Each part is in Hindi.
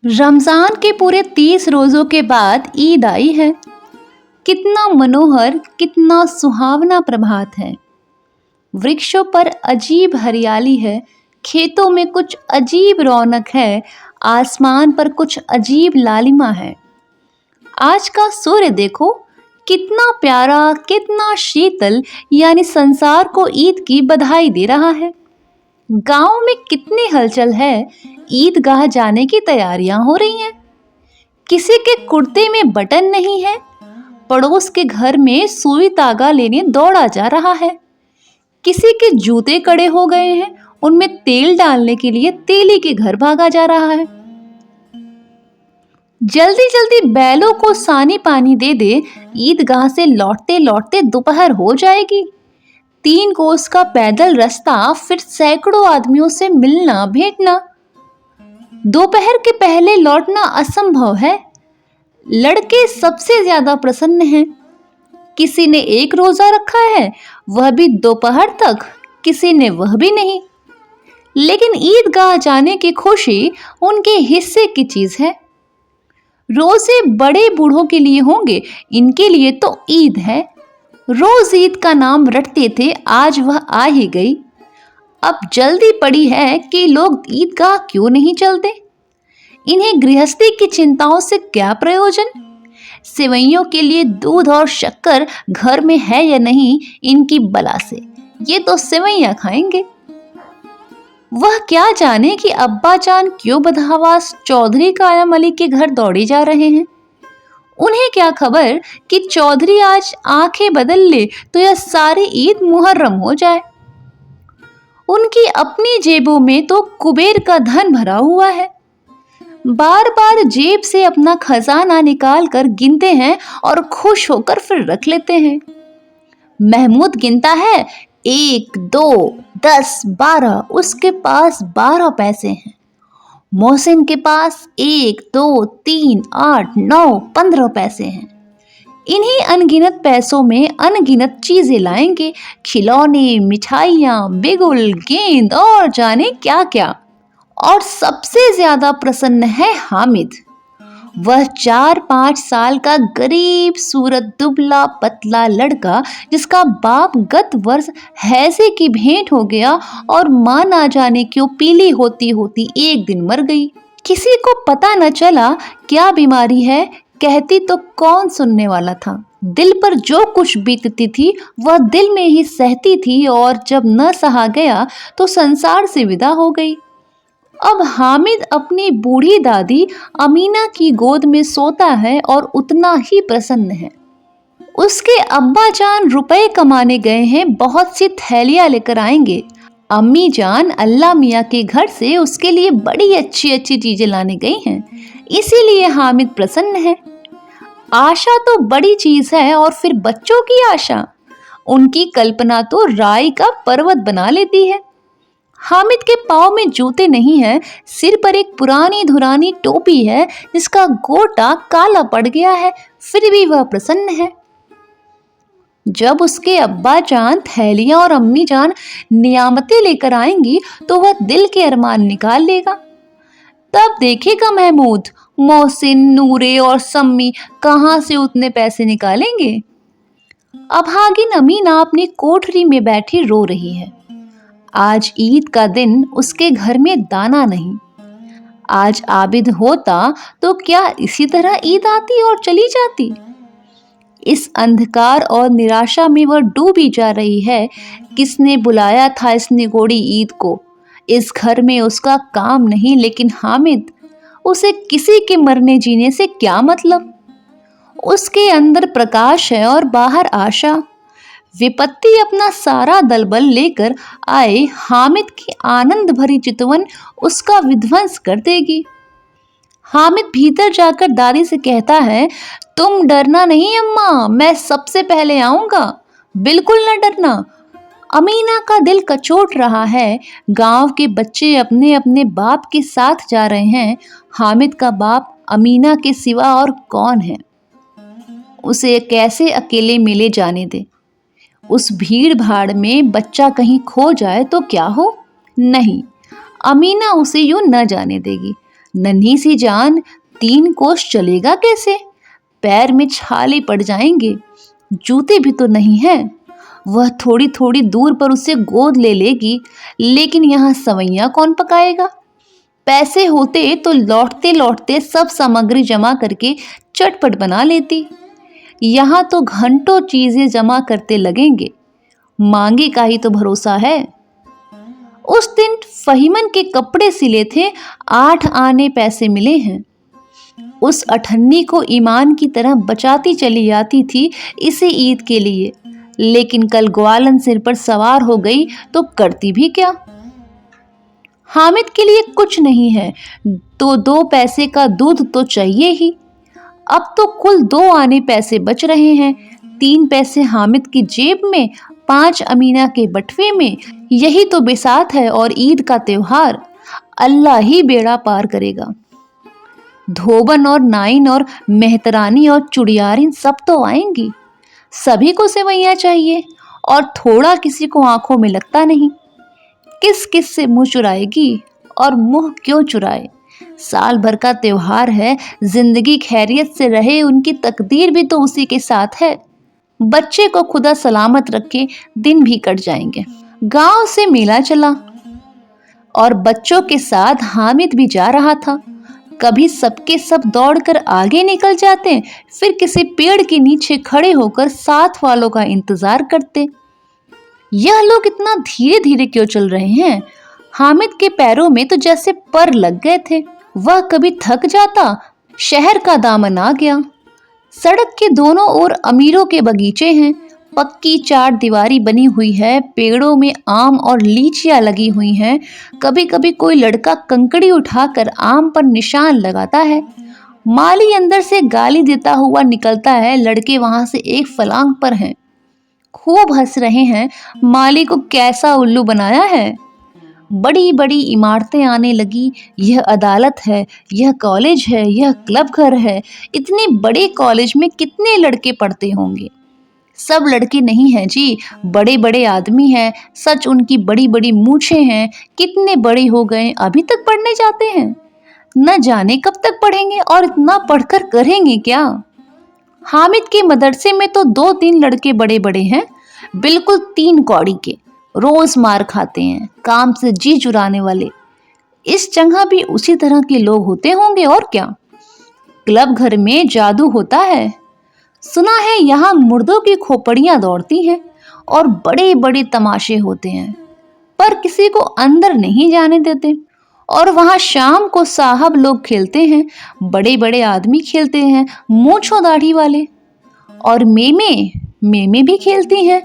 रमज़ान के पूरे 30 रोज़ों के बाद ईद आई है। कितना मनोहर, कितना सुहावना प्रभात है। वृक्षों पर अजीब हरियाली है, खेतों में कुछ अजीब रौनक है, आसमान पर कुछ अजीब लालिमा है। आज का सूर्य देखो, कितना प्यारा, कितना शीतल, यानी संसार को ईद की बधाई दे रहा है। गांव में कितनी हलचल है, ईदगाह जाने की तैयारियां हो रही हैं। किसी के कुर्ते में बटन नहीं है, पड़ोस के घर में सुई धागा लेने दौड़ा जा रहा है। किसी के जूते कड़े हो गए हैं, उनमें तेल डालने के लिए तेली के घर भागा जा रहा है। जल्दी जल्दी बैलों को सानी पानी दे दे, ईदगाह से लौटते लौटते दोपहर हो जाएगी। 3 कोस का पैदल रास्ता, फिर सैकड़ों आदमियों से मिलना भेंटना। दोपहर के पहले लौटना असंभव है। लड़के सबसे ज्यादा प्रसन्न हैं। किसी ने 1 रोजा रखा है, वह भी दोपहर तक, किसी ने वह भी नहीं। लेकिन ईदगाह जाने की खुशी उनके हिस्से की चीज है। रोजे बड़े बूढ़ों के लिए होंगे, इनके लिए तो ईद है। रोज ईद का नाम रटते थे, आज वह आ ही गई। अब जल्दी पड़ी है कि लोग ईदगाह क्यों नहीं चलते। इन्हें गृहस्थी की चिंताओं से क्या प्रयोजन। सेवइयों के लिए दूध और शक्कर घर में है या नहीं, इनकी बला से, ये तो सेवइयां खाएंगे। वह क्या जाने कि अब्बा जान क्यों बदहवास चौधरी कायम अली के घर दौड़े जा रहे हैं। उन्हें क्या खबर कि चौधरी आज आंखें बदल ले तो यह सारी ईद मुहर्रम हो जाए। उनकी अपनी जेबों में तो कुबेर का धन भरा हुआ है। बार बार जेब से अपना खजाना निकाल कर गिनते हैं और खुश होकर फिर रख लेते हैं। महमूद गिनता है, 1, 2, 10, 12, उसके पास 12 पैसे हैं। मोहसिन के पास 1, 2, 3, 8, 9, 15 पैसे हैं। इन्हीं अनगिनत पैसों में अनगिनत चीजें लाएंगे, खिलौने, मिठाइयाँ, बिगुल, गेंद और जाने क्या क्या। और सबसे ज्यादा प्रसन्न है हामिद। वह 4-5 साल का गरीब सूरत दुबला पतला लड़का, जिसका बाप गत वर्ष हैजे की भेंट हो गया और मां ना जाने क्यों पीली होती होती एक दिन मर गई। किसी को पता न चला क्या बीमारी है, कहती तो कौन सुनने वाला था। दिल पर जो कुछ बीतती थी वह दिल में ही सहती थी, और जब न सहा गया तो संसार से विदा हो गई। अब हामिद अपनी बूढ़ी दादी अमीना की गोद में सोता है और उतना ही प्रसन्न है। उसके अब्बा जान रुपए कमाने गए हैं, बहुत सी थैलियां लेकर आएंगे। अम्मी जान अल्लाह मियाँ के घर से उसके लिए बड़ी अच्छी अच्छी चीजें लाने गई हैं, इसीलिए हामिद प्रसन्न है। आशा तो बड़ी चीज है, और फिर बच्चों की आशा, उनकी कल्पना तो राई का पर्वत बना लेती है। हामिद के पाँव में जूते नहीं हैं, सिर पर एक पुरानी धुरानी टोपी है जिसका गोटा काला पड़ गया है, फिर भी वह प्रसन्न है। जब उसके अब्बा जान थैलियां और अम्मी जान नियामतें लेकर आएंगी तो वह दिल के अरमान निकाल लेगा। तब देखेगा महमूद, मोहसिन, नूरे और सम्मी कहाँ से उतने पैसे निकालेंगे। अभागिन अमीना अपनी कोठरी में बैठी रो रही है। आज ईद का दिन, उसके घर में दाना नहीं। आज आबिद होता तो क्या इसी तरह ईद आती और चली जाती। इस अंधकार और निराशा में वह डूबी जा रही है। किसने बुलाया था इस निगोड़ी ईद को। इस घर में उसका काम नहीं, लेकिन हामिद, उसे किसी के मरने जीने से क्या मतलब। उसके अंदर प्रकाश है और बाहर आशा। विपत्ति अपना सारा दलबल लेकर आए, हामिद की आनंद भरी चितवन उसका विध्वंस कर देगी। हामिद भीतर जाकर दादी से कहता है, तुम डरना नहीं अम्मा, मैं सबसे पहले आऊंगा, बिल्कुल न डरना। अमीना का दिल कचोट रहा है। गांव के बच्चे अपने अपने बाप के साथ जा रहे हैं। हामिद का बाप अमीना के सिवा और कौन है। उसे कैसे अकेले मिले जाने दे। उस भीड़ भाड़ में बच्चा कहीं खो जाए तो क्या हो। नहीं, अमीना उसे यूं न जाने देगी। नन्ही सी जान 3 कोस चलेगा कैसे? पैर में छाले पड़ जाएंगे, जूते भी तो नहीं है। वह थोड़ी थोड़ी दूर पर उसे गोद ले लेगी, लेकिन यहाँ सवैया कौन पकाएगा? पैसे होते तो लौटते लौटते सब सामग्री जमा करके चटपट बना लेती। यहाँ तो घंटों चीजें जमा करते लगेंगे, मांगे का ही तो भरोसा है। उस दिन फहीमन के कपड़े सिले थे, 8 आने पैसे मिले हैं। उस अठन्नी को ईमान की तरह बचाती चली आती थी इसी ईद के लिए, लेकिन कल ग्वालन सिर पर सवार हो गई तो करती भी क्या? हामिद के लिए कुछ नहीं है तो 2 पैसे का दूध तो चाहिए ही। अब तो कुल 2 आने पैसे बच रहे हैं, 3 पैसे हामिद की जेब में, 5 अमीना के बटवे में। यही तो बिसात है और ईद का त्योहार, अल्लाह ही बेड़ा पार करेगा। धोबन और नाइन और मेहतरानी और चुड़ियारिन सब तो आएंगी, सभी को सेवैयां चाहिए और थोड़ा किसी को आंखों में लगता नहीं। किस किस से मुंह चुराएगी और मुंह क्यों चुराए? साल भर का त्योहार है, जिंदगी खैरियत से रहे, उनकी तकदीर भी तो उसी के साथ है। बच्चे को खुदा सलामत रखे, दिन भी कट जाएंगे। गांव से मेला चला और बच्चों के साथ हामिद भी जा रहा था। कभी सबके सब दौड़कर आगे निकल जाते, फिर किसी पेड़ के नीचे खड़े होकर साथ वालों का इंतजार करते। यह लोग इतना धीरे धीरे क्यों चल रहे हैं? हामिद के पैरों में तो जैसे पर लग गए थे। वह कभी थक जाता, शहर का दामन आ गया। सड़क के दोनों ओर अमीरों के बगीचे हैं, पक्की 4 दीवारी बनी हुई है, पेड़ों में आम और लीचियां लगी हुई हैं। कभी कभी कोई लड़का कंकड़ी उठाकर आम पर निशान लगाता है। माली अंदर से गाली देता हुआ निकलता है, लड़के वहां से एक फलांग पर हैं, खूब हंस रहे हैं। माली को कैसा उल्लू बनाया है। बड़ी बड़ी इमारतें आने लगी। यह अदालत है, यह कॉलेज है, यह क्लब घर है। इतने बड़े कॉलेज में कितने लड़के पढ़ते होंगे? सब लड़के नहीं हैं जी, बड़े बड़े आदमी हैं। सच उनकी बड़ी बड़ी मूछें हैं, कितने बड़े हो गए, अभी तक पढ़ने जाते हैं। न जाने कब तक पढ़ेंगे और इतना पढ़कर करेंगे क्या? हामिद के मदरसे में तो 2-3 लड़के बड़े बड़े हैं, बिल्कुल 3 कौड़ी के, रोज मार खाते हैं, काम से जी चुराने वाले। इस जगह भी उसी तरह के लोग होते होंगे और क्या। क्लब घर में जादू होता है, सुना है यहाँ मुर्दों की खोपड़ियां दौड़ती हैं और बड़े बड़े तमाशे होते हैं, पर किसी को अंदर नहीं जाने देते। और वहाँ शाम को साहब लोग खेलते हैं, बड़े बड़े आदमी खेलते हैं, मूंछों दाढ़ी वाले। और मेमे भी खेलती हैं।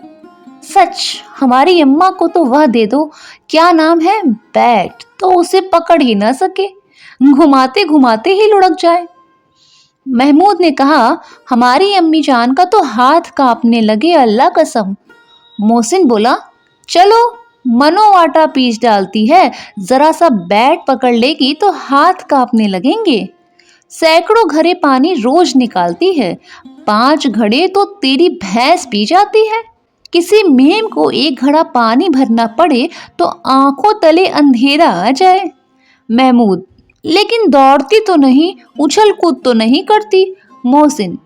सच, हमारी अम्मा को तो वह दे दो, क्या नाम है, बैट, तो उसे पकड़ ही ना सके, घुमाते घुमाते ही लुढ़क जाए। महमूद ने कहा, हमारी अम्मी जान का तो हाथ कांपने लगे, अल्लाह कसम। मोहसिन बोला, चलो मनो आटा पीस डालती है, जरा सा बैट पकड़ लेगी तो हाथ कांपने लगेंगे। सैकड़ों घड़े पानी रोज निकालती है, 5 घड़े तो तेरी भैंस पी जाती है। किसी मेम को 1 घड़ा पानी भरना पड़े तो आंखों तले अंधेरा आ जाए। महमूद, लेकिन दौड़ती तो नहीं, उछल कूद तो नहीं करती। मोहसिन,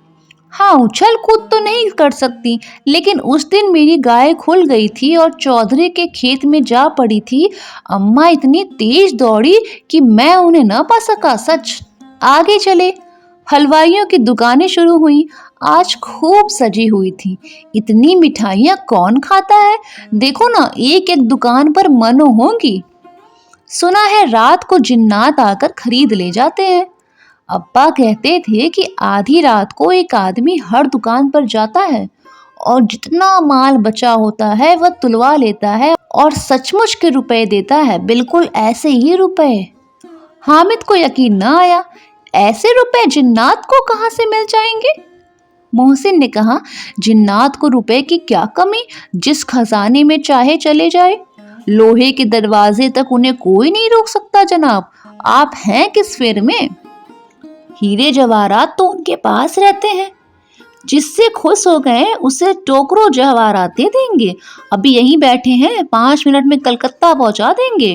हाँ उछल कूद तो नहीं कर सकती, लेकिन उस दिन मेरी गाय खुल गई थी और चौधरी के खेत में जा पड़ी थी। अम्मा इतनी तेज दौड़ी कि मैं उन्हें न पा सका। सच। आगे चले, हलवाइयों की दुकानें शुरू हुई, आज खूब सजी हुई थी। इतनी मिठाइयाँ कौन खाता है, देखो ना, एक एक दुकान पर मनो होंगी। सुना है रात को जिन्नात आकर खरीद ले जाते हैं। अब्बा कहते थे कि आधी रात को एक आदमी हर दुकान पर जाता है और जितना माल बचा होता है वह तुलवा लेता है और सचमुच के रुपए देता है, बिल्कुल ऐसे ही रुपए। हामिद को यकीन न आया, ऐसे रुपए जिन्नात को कहाँ से मिल जाएंगे? मोहसिन ने कहा, जिन्नात को रुपए की क्या कमी, जिस खजाने में चाहे चले जाए, लोहे के दरवाजे तक उन्हें कोई नहीं रोक सकता। जनाब, आप हैं किस फेर में? हीरे जवाहरात तो उनके पास रहते हैं, जिससे खुश हो गए उसे टोकरो जवाहरात दे देंगे। अभी यहीं बैठे हैं, 5 मिनट में कलकत्ता पहुंचा देंगे।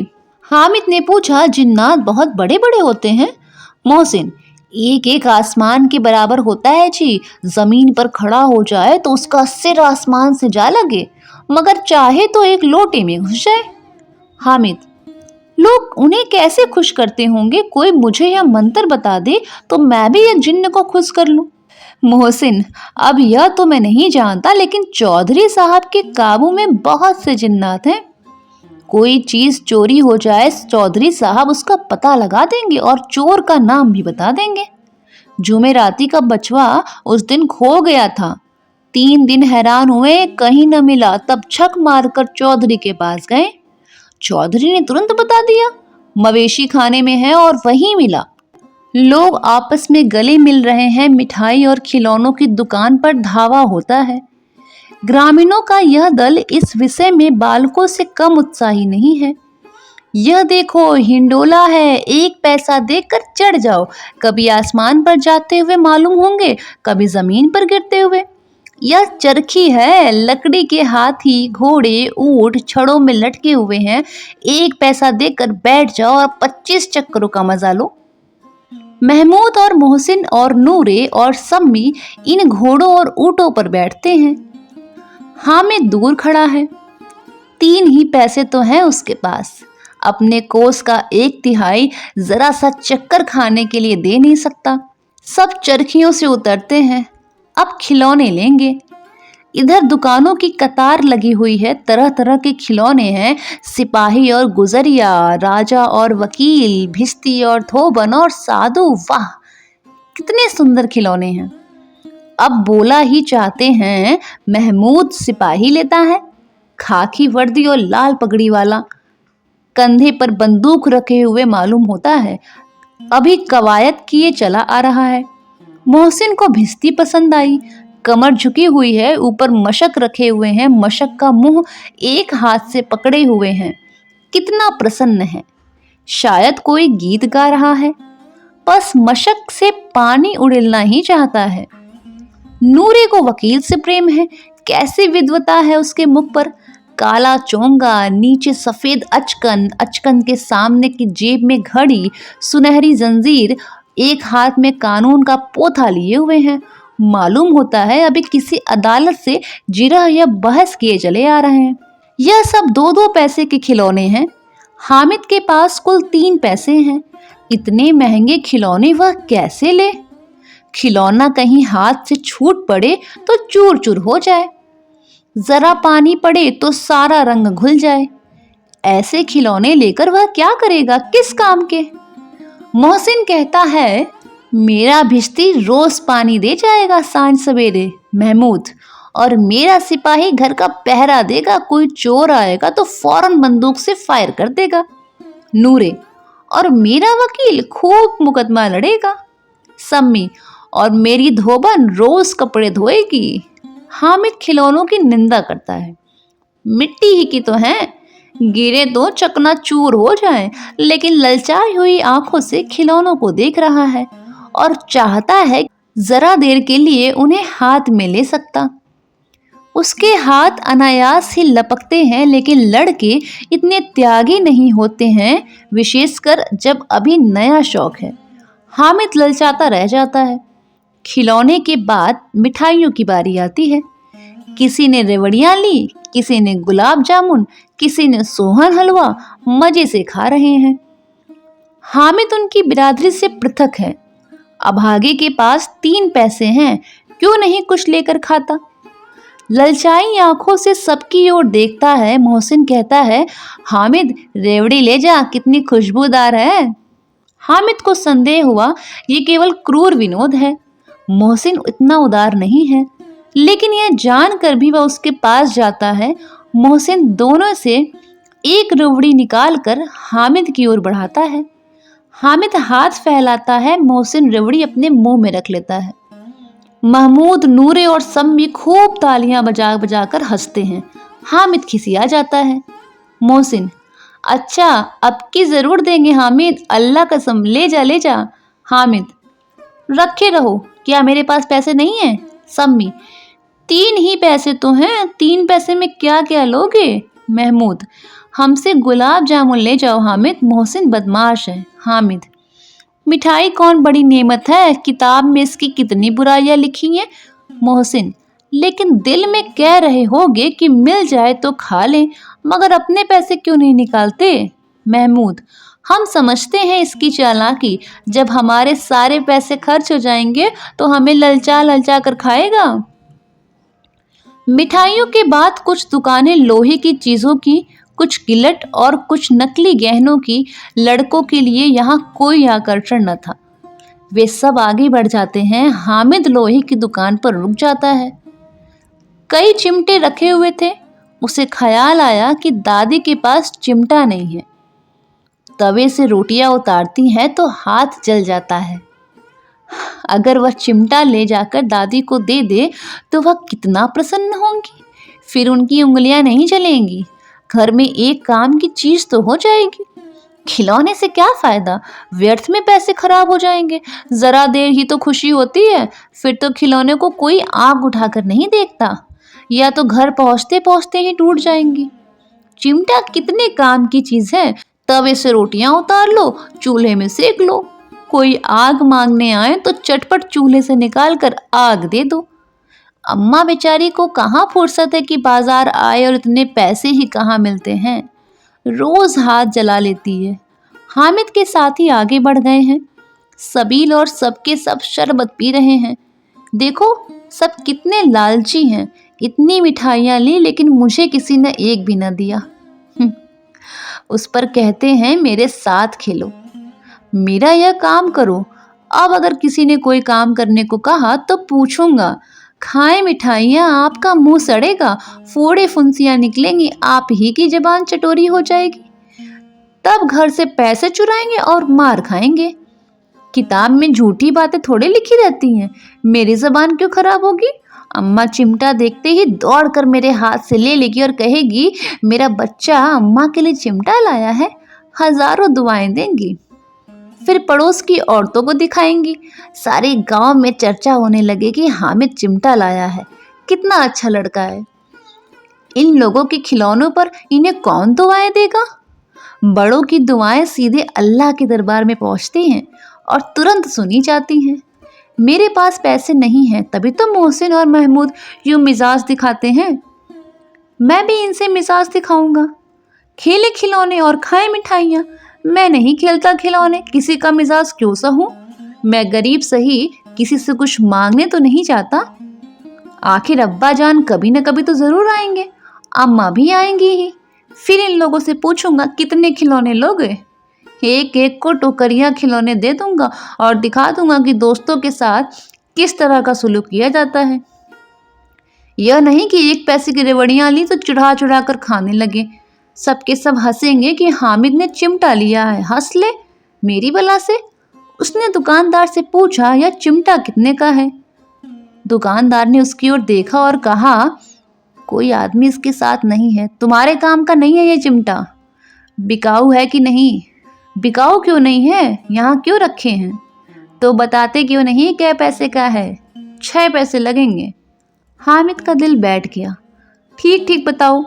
हामिद ने पूछा, जिन्नात बहुत बड़े बड़े होते हैं? मोहसिन, एक एक आसमान के बराबर होता है जी। जमीन पर खड़ा हो जाए तो उसका सिर आसमान से जा लगे, मगर चाहे तो एक लोटे में घुस जाए। हामिद, लोग उन्हें कैसे खुश करते होंगे? कोई मुझे यह मंत्र बता दे तो मैं भी एक जिन्न को खुश कर लूं। मोहसिन, अब यह तो मैं नहीं जानता, लेकिन चौधरी साहब के काबू में बहुत से जिन्नात हैं। कोई चीज चोरी हो जाए, चौधरी साहब उसका पता लगा देंगे और चोर का नाम भी बता देंगे। जुमेराती का बचवा उस दिन खो गया था। 3 दिन हैरान हुए, कहीं न मिला। तब छक मारकर चौधरी के पास गए। चौधरी ने तुरंत बता दिया, मवेशी खाने में है, और वहीं मिला। लोग आपस में गले मिल रहे हैं। मिठाई और खिलौनों की दुकान पर धावा होता है। ग्रामीणों का यह दल इस विषय में बालकों से कम उत्साही नहीं है। यह देखो, हिंडोला है, 1 पैसा देकर चढ़ जाओ। कभी आसमान पर जाते हुए मालूम होंगे, कभी जमीन पर गिरते हुए। यह चरखी है, लकड़ी के हाथी, घोड़े, ऊंट छड़ों में लटके हुए हैं। 1 पैसा देकर बैठ जाओ और 25 चक्करों का मजा लो। महमूद और मोहसिन और नूरे और सम्मी इन घोड़ों और ऊँटों पर बैठते हैं। हामिद दूर खड़ा है। 3 ही पैसे तो हैं उसके पास। अपने कोस का 1/3 जरा सा चक्कर खाने के लिए दे नहीं सकता। सब चरखियों से उतरते हैं। अब खिलौने लेंगे। इधर दुकानों की कतार लगी हुई है। तरह तरह के खिलौने हैं। सिपाही और गुजरिया, राजा और वकील, भिश्ती और धोबन और साधु। वाह, कितने सुंदर खिलौने हैं। अब बोला ही चाहते हैं। महमूद सिपाही लेता है, खाकी वर्दी और लाल पगड़ी वाला, कंधे पर बंदूक रखे हुए मालूम होता है। अभी कवायद किए चला आ रहा है। मोहसिन को भिश्ती पसंद आई। कमर झुकी हुई है, ऊपर मशक रखे हुए हैं। मशक का मुंह एक हाथ से पकड़े हुए हैं। कितना प्रसन्न है, शायद कोई गीत गा रहा है। बस मशक से पानी उड़ेलना ही चाहता है। नूरे को वकील से प्रेम है। कैसी विद्वता है उसके मुख पर। काला चोंगा, नीचे सफेद अचकन, अचकन के सामने की जेब में घड़ी, सुनहरी जंजीर, एक हाथ में कानून का पोथा लिए हुए हैं। मालूम होता है अभी किसी अदालत से जिरह या बहस किए चले आ रहे हैं। यह सब 2-2 पैसे के खिलौने हैं। हामिद के पास कुल 3 पैसे हैं। इतने महंगे खिलौने वह कैसे ले? खिलौना कहीं हाथ से छूट पड़े तो चूर चूर हो जाए, जरा पानी पड़े तो सारा रंग घुल जाए। ऐसे खिलौने लेकर वह क्या करेगा, किस काम के? मोहसिन कहता है, मेरा भिश्ती रोज पानी दे जाएगा सांझ सवेरे महमूद, और मेरा सिपाही घर का पहरा देगा। कोई चोर आएगा तो फौरन बंदूक से फायर कर देगा। नूरे, और मेरा वकील खूब मुकदमा लड़ेगा। सम्मी, और मेरी धोबन रोज कपड़े धोएगी। हामिद खिलौनों की निंदा करता है। मिट्टी ही की तो हैं, गिरे तो चकनाचूर हो जाएं, लेकिन ललचाई हुई आंखों से खिलौनों को देख रहा है और चाहता है जरा देर के लिए उन्हें हाथ में ले सकता। उसके हाथ अनायास ही लपकते हैं, लेकिन लड़के इतने त्यागी नहीं होते हैं, विशेषकर जब अभी नया शौक है। हामिद ललचाता रह जाता है। खिलौने के बाद मिठाइयों की बारी आती है। किसी ने रेवड़ियां ली, किसी ने गुलाब जामुन, किसी ने सोहन हलवा। मजे से खा रहे हैं। हामिद उनकी बिरादरी से पृथक है। अभागे के पास 3 पैसे हैं, क्यों नहीं कुछ लेकर खाता? ललचाई आंखों से सबकी ओर देखता है। मोहसिन कहता है, हामिद रेवड़ी ले जा, कितनी खुशबूदार है। हामिद को संदेह हुआ ये केवल क्रूर विनोद है। मोहसिन इतना उदार नहीं है, लेकिन यह जानकर भी वह उसके पास जाता है। मोहसिन दोनों से एक रेवड़ी निकालकर हामिद की ओर बढ़ाता है। हामिद हाथ फैलाता है। मोहसिन रेवड़ी अपने मुंह में रख लेता है। महमूद, नूरे और सम्मी खूब तालियां बजा बजा कर हंसते हैं। हामिद खिसिया जाता है। मोहसिन, अच्छा अब की जरूर देंगे हामिद, अल्लाह कसम, ले जा ले जा। हामिद, रखे रहो, क्या मेरे पास पैसे नहीं हैं? सम्मी, 3 ही पैसे तो हैं, 3 पैसे में क्या क्या लोगे? महमूद, हमसे गुलाब जामुन ले जाओ हामिद, मोहसिन बदमाश है। हामिद, मिठाई कौन बड़ी नेमत है, किताब में इसकी कितनी बुराइयां लिखी हैं। मोहसिन, लेकिन दिल में कह रहे होगे कि मिल जाए तो खा लें, मगर अपने पैसे क्यों नहीं निकालते। महमूद, हम समझते हैं इसकी चालाकी, जब हमारे सारे पैसे खर्च हो जाएंगे तो हमें ललचा ललचा कर खाएगा। मिठाइयों के बाद कुछ दुकानें लोहे की चीजों की, कुछ गिलट और कुछ नकली गहनों की। लड़कों के लिए यहाँ कोई आकर्षण न था। वे सब आगे बढ़ जाते हैं। हामिद लोहे की दुकान पर रुक जाता है। कई चिमटे रखे हुए थे। उसे ख्याल आया कि दादी के पास चिमटा नहीं है। तवे से रोटियां उतारती हैं तो हाथ जल जाता है। अगर वह चिमटा ले जाकर दादी को दे दे तो वह कितना प्रसन्न होंगी। फिर उनकी उंगलियां नहीं जलेंगी। घर में एक काम की चीज तो हो जाएगी। खिलौने से क्या फायदा, व्यर्थ में पैसे खराब हो जाएंगे। जरा देर ही तो खुशी होती है, फिर तो खिलौने को कोई आंख उठाकर नहीं देखता, या तो घर पहुंचते पहुंचते ही टूट जाएंगी। चिमटा कितने काम की चीज है। तवे से रोटियां उतार लो, चूल्हे में सेक लो। कोई आग मांगने आए तो चटपट चूल्हे से निकाल कर आग दे दो। अम्मा बेचारी को कहाँ फुर्सत है कि बाजार आए, और इतने पैसे ही कहाँ मिलते हैं। रोज हाथ जला लेती है। हामिद के साथी आगे बढ़ गए हैं। सबील और सबके सब शरबत पी रहे हैं। देखो सब कितने लालची हैं। इतनी मिठाइयाँ ली लेकिन मुझे किसी ने एक भी न दिया। उस पर कहते हैं मेरे साथ खेलो, मेरा यह काम करो। अब अगर किसी ने कोई काम करने को कहा तो पूछूंगा, खाए मिठाइयाँ आपका मुंह सड़ेगा, फोड़े फुंसियाँ निकलेंगी, आप ही की जबान चटोरी हो जाएगी। तब घर से पैसे चुराएंगे और मार खाएंगे। किताब में झूठी बातें थोड़े लिखी रहती हैं, मेरी जबान क्यों खराब होगी। अम्मा चिमटा देखते ही दौड़ कर मेरे हाथ से ले लेगी और कहेगी मेरा बच्चा अम्मा के लिए चिमटा लाया है, हजारों दुआएं देंगी। फिर पड़ोस की औरतों को दिखाएंगी। सारे गांव में चर्चा होने लगेगी, हामिद चिमटा लाया है, कितना अच्छा लड़का है। इन लोगों के खिलौनों पर इन्हें कौन दुआएं देगा। बड़ों की दुआएं सीधे अल्लाह के दरबार में पहुंचती हैं और तुरंत सुनी जाती हैं। मेरे पास पैसे नहीं हैं, तभी तो मोहसिन और महमूद यूं मिजाज दिखाते हैं। मैं भी इनसे मिजाज दिखाऊंगा। खेले खिलौने और खाए मिठाइयाँ। मैं नहीं खेलता खिलौने, किसी का मिजाज क्यों सहूं। मैं गरीब सही, किसी से कुछ मांगने तो नहीं जाता। आखिर अब्बा जान कभी न कभी तो जरूर आएंगे, अम्मा भी आएंगी ही। फिर इन लोगों से पूछूंगा कितने खिलौने लोगे। एक एक को टोकरियां खिलौने दे दूंगा और दिखा दूंगा कि दोस्तों के साथ किस तरह का सुलूक किया जाता है। यह नहीं कि एक पैसे की रेवड़ियां ली तो चुरा चुरा कर खाने लगे। सबके सब हंसेंगे कि हामिद ने चिमटा लिया है। हंस ले मेरी बला से। उसने दुकानदार से पूछा यह चिमटा कितने का है। दुकानदार ने उसकी ओर देखा और कहा कोई आदमी इसके साथ नहीं है, तुम्हारे काम का नहीं है ये चिमटा। बिकाऊ है कि नहीं। बिकाऊ क्यों नहीं है, यहाँ क्यों रखे हैं। तो बताते क्यों नहीं क्या पैसे का है। 6 पैसे लगेंगे। हामिद का दिल बैठ गया। ठीक ठीक बताओ।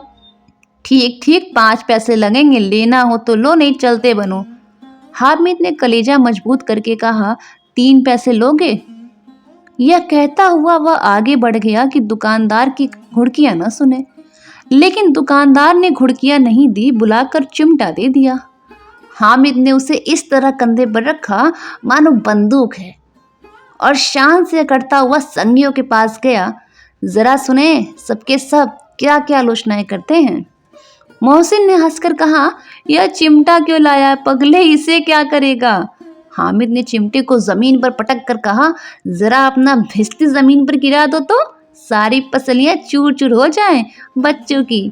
ठीक ठीक 5 पैसे लगेंगे, लेना हो तो लो, नहीं चलते बनो। हामिद ने कलेजा मजबूत करके कहा 3 पैसे लोगे। यह कहता हुआ वह आगे बढ़ गया कि दुकानदार की घुड़कियां न सुने। लेकिन दुकानदार ने घुड़कियां नहीं दी, बुलाकर चिमटा दे दिया। हामिद ने उसे इस तरह कंधे पर रखा मानो बंदूक है और शान से करता हुआ संगियों के पास गया। जरा सुने सबके सब क्या क्या आलोचनाएं करते हैं। मोहसिन ने हंसकर कहा यह चिमटा क्यों लाया पगले, इसे क्या करेगा। हामिद ने चिमटे को जमीन पर पटक कर कहा जरा अपना भिस्ती जमीन पर गिरा दो तो सारी पसलियां चूर चूर हो जाएं बच्चों की।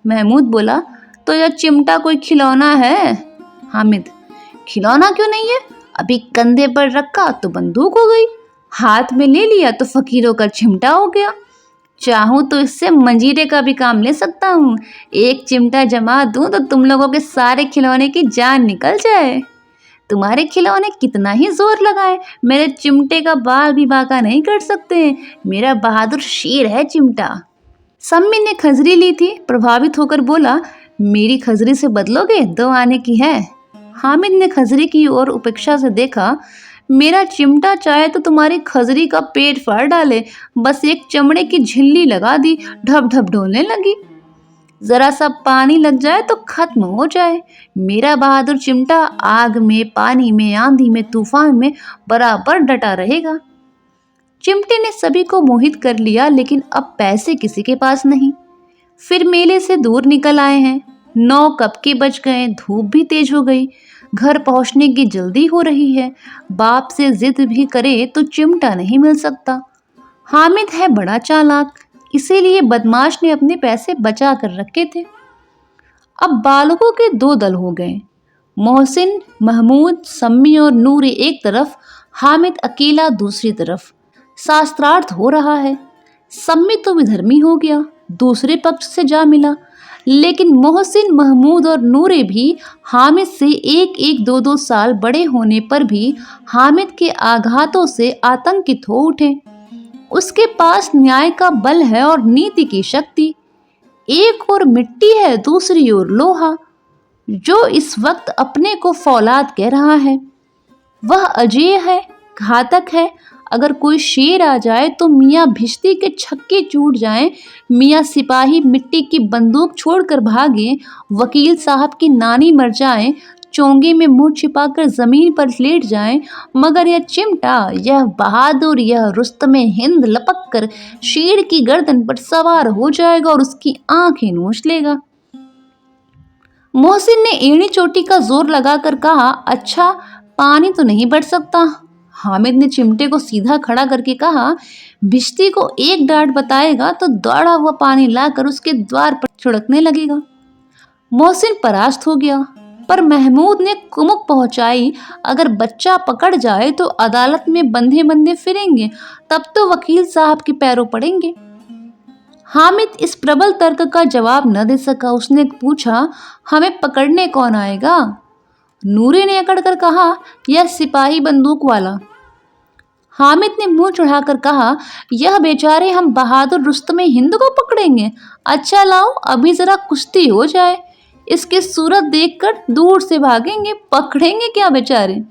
महमूद बोला तो यह चिमटा कोई खिलौना है। हामिद खिलौना क्यों नहीं है, अभी कंधे पर रखा तो बंदूक हो गई, हाथ में ले लिया तो फकीरों का चिमटा हो गया। चाहूं तो इससे मंजीरे का भी काम ले सकता हूँ। एक चिमटा जमा दूं तो तुम लोगों के सारे खिलौने की जान निकल जाए। तुम्हारे खिलौने कितना ही जोर लगाए, मेरे चिमटे का बाल भी बांका नहीं कर सकते। मेरा बहादुर शेर है चिमटा। सम्मी ने खजरी ली थी, प्रभावित होकर बोला मेरी खजरी से बदलोगे, 2 आने की है। हामिद ने खजरी की ओर उपेक्षा से देखा। मेरा चिमटा चाहे तो तुम्हारी खजरी का पेट फाड़ डाले, बस एक चमड़े की झिल्ली लगा दी, ढप ढप ढोलने लगी। जरा सा पानी लग जाए तो खत्म हो जाए। मेरा बहादुर चिमटा आग में, पानी में, आंधी में, तूफान में बराबर डटा रहेगा। चिमटे ने सभी को मोहित कर लिया, लेकिन अब पैसे किसी के पास नहीं। फिर मेले से दूर निकल आए हैं। 9 कब के बज गए, धूप भी तेज हो गई, घर पहुंचने की जल्दी हो रही है। बाप से जिद भी करे तो चिमटा नहीं मिल सकता। हामिद है बड़ा चालाक, इसीलिए बदमाश ने अपने पैसे बचा कर रखे थे। अब बालकों के 2 दल हो गए। मोहसिन, महमूद, सम्मी और नूरे एक तरफ, हामिद अकेला दूसरी तरफ। शास्त्रार्थ हो रहा है। सम्मी तो विधर्मी हो गया, दूसरे पक्ष से जा मिला, लेकिन मोहसिन, महमूद और नूरे भी हामिद से 1-1, 2-2 साल बड़े होने पर भी हामिद के आघातों से आतंकित हो उठे। उसके पास न्याय का बल है और नीति की शक्ति। एक ओर मिट्टी है, दूसरी ओर लोहा, जो इस वक्त अपने को फौलाद कह रहा है। वह अजेय है, घातक है। अगर कोई शेर आ जाए तो मियाँ भिश्ती के छक्के छूट जाएं, मियाँ सिपाही मिट्टी की बंदूक छोड़कर भागे, वकील साहब की नानी मर जाए, चोंगे में मुंह छिपाकर जमीन पर लेट जाएं, मगर यह चिमटा, यह बहादुर, यह रुस्तमे हिंद लपक कर शेर की गर्दन पर सवार हो जाएगा और उसकी आंखें नोच लेगा। मोहसिन ने एड़ी चोटी का जोर लगाकर कहा, अच्छा पानी तो नहीं बढ़ सकता। हामिद ने चिमटे को सीधा खड़ा करके कहा, भिश्ती को एक डांट बताएगा तो दौड़ा हुआ पानी लाकर उसके द्वार पर छिड़कने लगेगा। मोहसिन परास्त हो गया, पर महमूद ने कुमुक पहुंचाई, अगर बच्चा पकड़ जाए तो अदालत में बंधे बंधे फिरेंगे, तब तो वकील साहब के पैरों पड़ेंगे। हामिद इस प्रबल तर्क का जवाब न दे सका। उसने पूछा, हमें पकड़ने कौन आएगा? नूरे ने अकड़ कर कहा, यह सिपाही बंदूक वाला। हामिद ने मुंह चढ़ाकर कहा, यह बेचारे हम बहादुर रुस्तमे हिंद को पकड़ेंगे? अच्छा लाओ, अभी जरा कुश्ती हो जाए, इसकी सूरत देखकर दूर से भागेंगे, पकड़ेंगे क्या बेचारे।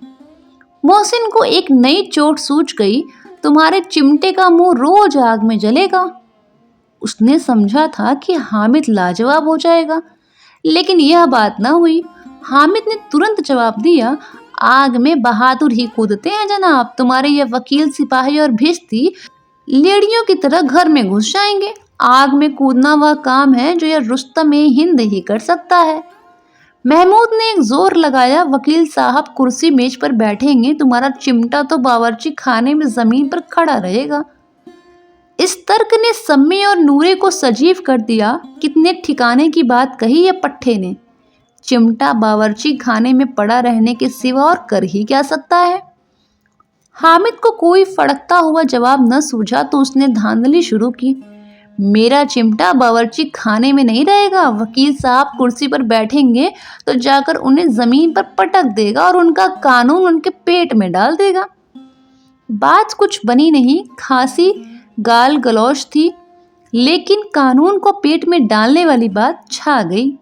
मोहसिन को एक नई चोट सूझ गई, तुम्हारे चिमटे का मुंह रोज आग में जलेगा। उसने समझा था कि हामिद लाजवाब हो जाएगा, लेकिन यह बात न हुई। हामिद ने तुरंत जवाब दिया, आग में बहादुर ही कूदते हैं जनाब, तुम्हारे ये वकील, सिपाही और भिश्ती लेड़ियों की तरह घर में घुस जाएंगे। आग में कूदना वह काम है जो यह रुस्तमे हिंद ही कर सकता है। महमूद ने एक जोर लगाया, वकील साहब कुर्सी मेज पर बैठेंगे, तुम्हारा चिमटा तो बावर्ची खाने में जमीन पर खड़ा रहेगा। इस तर्क ने सम्मी और नूरे को सजीव कर दिया। कितने ठिकाने की बात कही ये पट्टे ने। चिमटा बावर्ची खाने में पड़ा रहने के सिवा और कर ही क्या सकता है। हामिद को कोई फड़कता हुआ जवाब न सूझा तो उसने धांधली शुरू की, मेरा चिमटा बावर्ची खाने में नहीं रहेगा। वकील साहब कुर्सी पर बैठेंगे तो जाकर उन्हें जमीन पर पटक देगा और उनका कानून उनके पेट में डाल देगा। बात कुछ बनी नहीं, खासी गाल गलौज थी, लेकिन कानून को पेट में डालने वाली बात छा गई।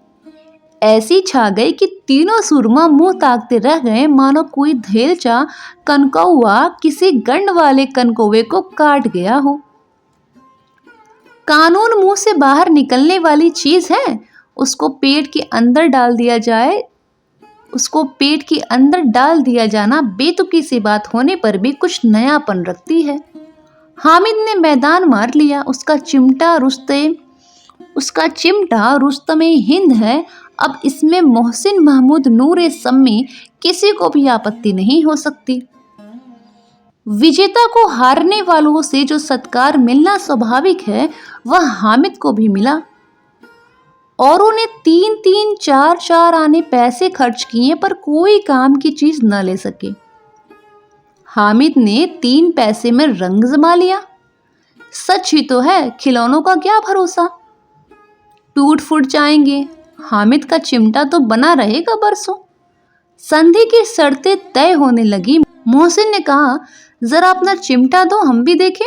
ऐसी छा गई कि तीनों सुरमा मुंह ताकते रह गए, मानो कोई धेलचा कनकौआ किसी गंड वाले कनकौवे को काट गया हो। कानून मुंह से बाहर निकलने वाली चीज है, उसको पेट के अंदर डाल दिया जाए, उसको पेट के अंदर डाल दिया जाना बेतुकी सी बात होने पर भी कुछ नयापन रखती है। हामिद ने मैदान मार लिया। उसका चिमटा रुस्तमे हिंद है। अब इसमें मोहसिन, महमूद, नूरे, सम्मी किसी को भी आपत्ति नहीं हो सकती। विजेता को हारने वालों से जो सत्कार मिलना स्वाभाविक है, वह हामिद को भी मिला। औरों ने 3-3, 4-4 आने पैसे खर्च किए पर कोई काम की चीज न ले सके। हामिद ने 3 पैसे में रंग जमा लिया। सच ही तो है, खिलौनों का क्या भरोसा, टूट फूट जाएंगे। हामिद का चिमटा तो बना रहेगा बरसों। संधि की शर्तें तय होने लगी। मोहसिन ने कहा, जरा अपना चिमटा दो, हम भी देखें।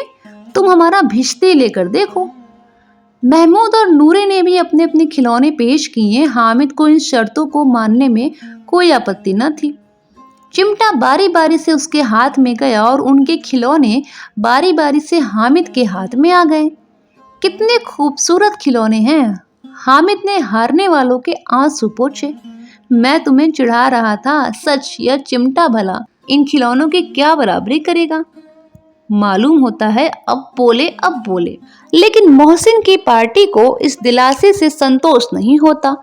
तुम हमारा भिश्ती लेकर देखो। महमूद और नूरे ने भी अपने अपने खिलौने पेश किए। हामिद को इन शर्तों को मानने में कोई आपत्ति न थी। चिमटा बारी बारी से उसके हाथ में गया और उनके खिलौने बारी बारी से हामिद के हाथ में आ गए। कितने खूबसूरत खिलौने हैं। हामिद ने हारने वालों के आंसू पोंछे। मैं तुम्हें चिढ़ा रहा था, सच यह चिमटा भला इन खिलौनों की क्या बराबरी करेगा। मालूम होता है अब बोले। लेकिन मोहसिन की पार्टी को इस दिलासे से संतोष नहीं होता।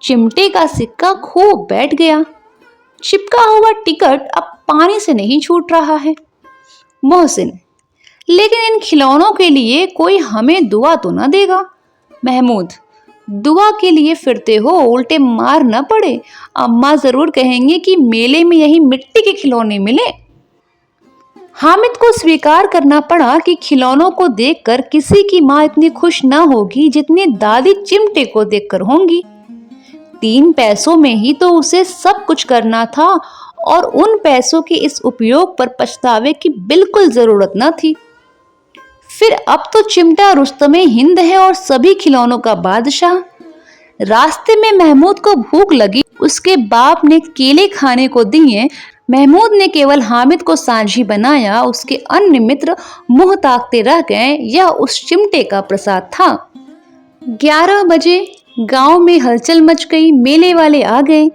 चिमटे का सिक्का खूब बैठ गया। चिपका हुआ टिकट अब पानी से नहीं छूट रहा है। मोहसिन, लेकिन इन खिलौनों के लिए कोई हमें दुआ तो न देगा। महमूद, दुआ के लिए फिरते हो, उल्टे मार न पड़े। अम्मा जरूर कहेंगे कि मेले में यही मिट्टी के खिलौने मिले। हामिद को स्वीकार करना पड़ा कि खिलौनों को देखकर किसी की माँ इतनी खुश न होगी जितनी दादी चिमटे को देखकर होंगी। 3 पैसों में ही तो उसे सब कुछ करना था और उन पैसों के इस उपयोग पर पछतावे की बिल्कुल जरूरत न थी। फिर अब तो चिमटा रुस्तमे हिंद है और सभी खिलौनों का बादशाह। रास्ते में महमूद को भूख लगी। उसके बाप ने केले खाने को दिए। महमूद ने केवल हामिद को साझी बनाया। उसके अन्य मित्र मुंह ताकते रह गए। यह उस चिमटे का प्रसाद था। 11 बजे गांव में हलचल मच गई। मेले वाले आ गए।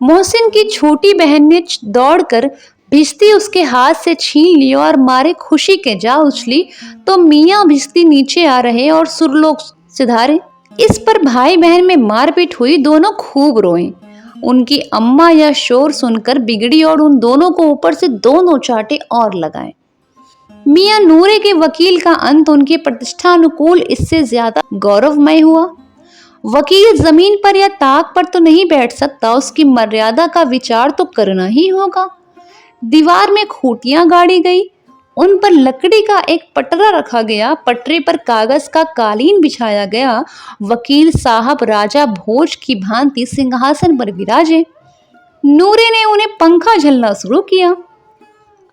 मोहसिन की छोटी बहन ने दौड़कर भिश्ती उसके हाथ से छीन ली और मारे खुशी के जा उछली तो मियाँ भिश्ती नीचे आ रहे और सुरलोक सिधारे। इस पर भाई बहन में मारपीट हुई। दोनों खूब रोए। उनकी अम्मा यह शोर सुनकर बिगड़ी और उन दोनों को ऊपर से 2 नोचाटे और लगाए। मियाँ नूरे के वकील का अंत उनके प्रतिष्ठानुकूल इससे ज्यादा गौरवमय हुआ। वकील जमीन पर या ताक पर तो नहीं बैठ सकता, उसकी मर्यादा का विचार तो करना ही होगा। दीवार में खूंटियां गाड़ी गई। उन पर लकड़ी का एक पटरा रखा गया। पटरे पर कागज का कालीन बिछाया गया। वकील साहब राजा भोज की भांति सिंहासन पर विराजे। नूरे ने उन्हें पंखा झलना शुरू किया।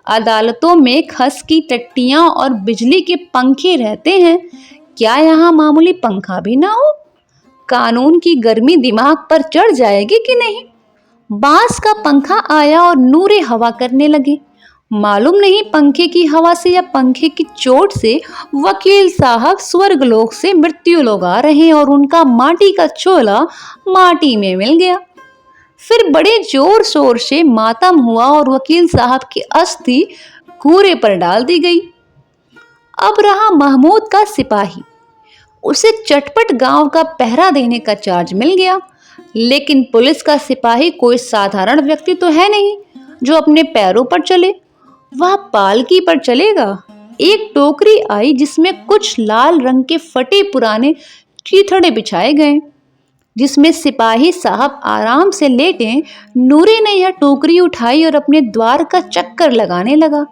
अदालतों में खस की टट्टियां और बिजली के पंखे रहते हैं, क्या यहाँ मामूली पंखा भी ना हो? कानून की गर्मी दिमाग पर चढ़ जाएगी कि नहीं? बांस का पंखा आया और नूरे हवा करने लगे। मालूम नहीं पंखे की हवा से या पंखे की चोट से वकील साहब स्वर्गलोक से मृत्यु लोग आ रहे और उनका माटी का चोला माटी में मिल गया। फिर बड़े जोर शोर से मातम हुआ और वकील साहब की अस्थि कूरे पर डाल दी गई। अब रहा महमूद का सिपाही। उसे चटपट गांव का पहरा देने का चार्ज मिल गया। लेकिन पुलिस का सिपाही कोई साधारण व्यक्ति तो है नहीं जो अपने पैरों पर चले। वह पालकी पर चलेगा। एक टोकरी आई जिसमें कुछ लाल रंग के फटे पुराने चीथड़े बिछाए गए, जिसमें सिपाही साहब आराम से लेटे। नूरे ने यह टोकरी उठाई और अपने द्वार का चक्कर लगाने लगा।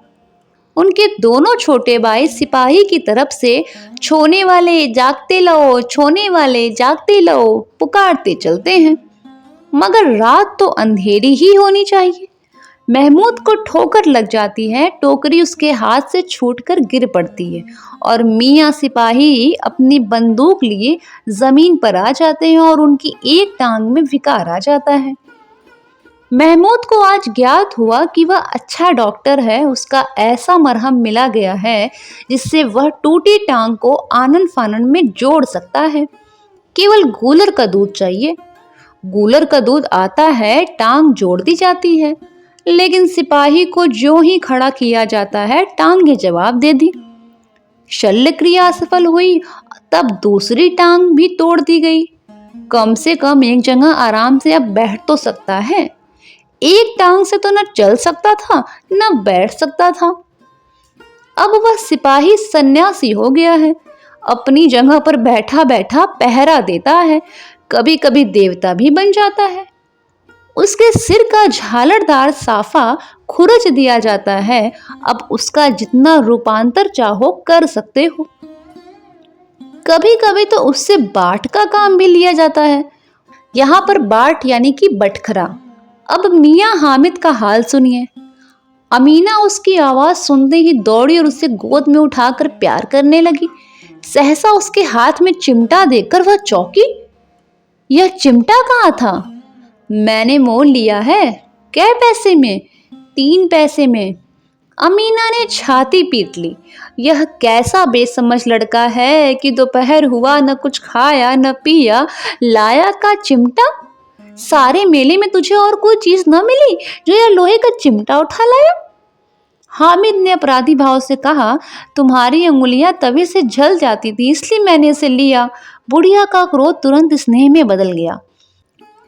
उनके दोनों छोटे भाई सिपाही की तरफ से छोने वाले जागते लो, छोने वाले जागते लो पुकारते चलते हैं। मगर रात तो अंधेरी ही होनी चाहिए। महमूद को ठोकर लग जाती है। टोकरी उसके हाथ से छूटकर गिर पड़ती है और मियाँ सिपाही अपनी बंदूक लिए जमीन पर आ जाते हैं और उनकी एक टांग में विकार आ जाता है। महमूद को आज ज्ञात हुआ कि वह अच्छा डॉक्टर है। उसका ऐसा मरहम मिला गया है जिससे वह टूटी टांग को आनन फानन में जोड़ सकता है। केवल गूलर का दूध चाहिए। गूलर का दूध आता है, टांग जोड़ दी जाती है। लेकिन सिपाही को जो ही खड़ा किया जाता है, टांगे जवाब दे दी। शल्य क्रिया असफल हुई, तब दूसरी टांग भी तोड़ दी गई। कम से कम एक जगह आराम से अब बैठ तो सकता है। एक टांग से तो न चल सकता था न बैठ सकता था। अब वह सिपाही सन्यासी हो गया है। अपनी जगह पर बैठा बैठा पहरा देता है। कभी कभी देवता भी बन जाता है। उसके सिर का झालरदार साफा खुरच दिया जाता है। अब उसका जितना रूपांतर चाहो कर सकते हो। कभी कभी तो उससे बाट का काम भी लिया जाता है। यहाँ पर बाट यानी कि बटखरा। अब मियाँ हामिद का हाल सुनिए। अमीना उसकी आवाज सुनते ही दौड़ी और उसे गोद में उठाकर प्यार करने लगी। सहसा उसके हाथ में चिमटा देखकर वह चौंकी। यह चिमटा कहाँ था? मैंने मोल लिया है। कै पैसे में? 3 पैसे में। अमीना ने छाती पीट ली। यह कैसा बेसमझ लड़का है कि दोपहर हुआ न कुछ खाया न पिया, लाया का चिमटा। सारे मेले में तुझे और कोई चीज न मिली जो यह लोहे का चिमटा उठा लाया? हामिद ने अपराधी भाव से कहा, तुम्हारी अंगुलियां तवे से जल जाती थी इसलिए मैंने इसे लिया। बुढ़िया का क्रोध तुरंत स्नेह में बदल गया,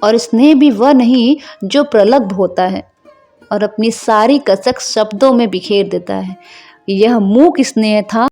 और स्नेह भी वह नहीं जो प्रलब्ध होता है और अपनी सारी कसक शब्दों में बिखेर देता है। यह मूक स्नेह था